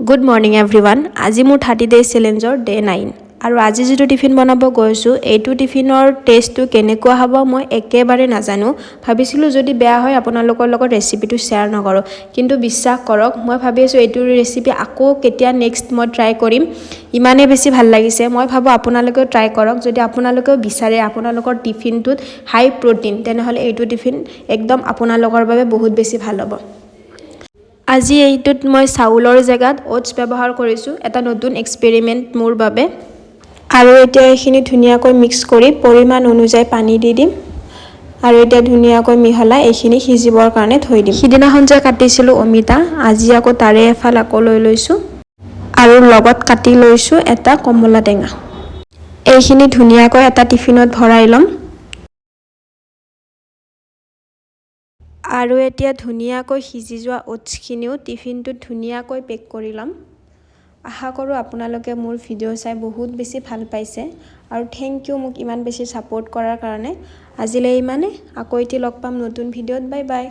Good morning everyone. আজি মোৰ 30 days চেলেঞ্জৰ day 9 আৰু আজি যিটো টিফিন বনাব গৈছোঁ এইটো টিফিনৰ টেষ্টটো কেনেকুৱা হ'ব মই একেবাৰে নাজানো। ভাবিছিলোঁ যদি বেয়া হয় আপোনালোকৰ লগত ৰেচিপিটো শ্বেয়াৰ নকৰোঁ, কিন্তু বিশ্বাস কৰক মই ভাবি আছোঁ এইটো ৰেচিপি আকৌ কেতিয়া নেক্সট মই ট্ৰাই কৰিম। ইমানেই বেছি ভাল লাগিছে, মই ভাবোঁ আপোনালোকেও ট্ৰাই কৰক। যদি আপোনালোকেও বিচাৰে আপোনালোকৰ টিফিনটোত হাই প্ৰ'টিন, তেনেহ'লে এইটো টিফিন একদম আপোনালোকৰ বাবে বহুত বেছি ভাল হ'ব। আজি এইটোত মই চাউলৰ জেগাত ওটছ ব্যৱহাৰ কৰিছোঁ, এটা নতুন এক্সপেৰিমেণ্ট মোৰ বাবে। আৰু এতিয়া এইখিনি ধুনীয়াকৈ মিক্স কৰি পৰিমাণ অনুযায়ী পানী দি দিম আৰু এতিয়া ধুনীয়াকৈ মিহলাই এইখিনি সিজিবৰ কাৰণে থৈ দিম। সিদিনাখন যে কাটিছিলোঁ অমিতা, আজি আকৌ তাৰে এফাল আকৌ লৈ লৈছোঁ আৰু লগত কাটি লৈছোঁ এটা কমলা টেঙা। এইখিনি ধুনীয়াকৈ এটা টিফিনত ভৰাই ল'ম আৰু এতিয়া ধুনীয়াকৈ সিজি যোৱা ওটছখিনিও টিফিনটোত ধুনীয়াকৈ পেক কৰি ল'ম। আশা কৰোঁ আপোনালোকে মোৰ ভিডিঅ' চাই বহুত বেছি ভাল পাইছে আৰু থেংক ইউ মোক ইমান বেছি ছাপোৰ্ট কৰাৰ কাৰণে। আজিলৈ ইমানে, আকৌ এটি লগ পাম নতুন ভিডিঅ'ত। Bye bye.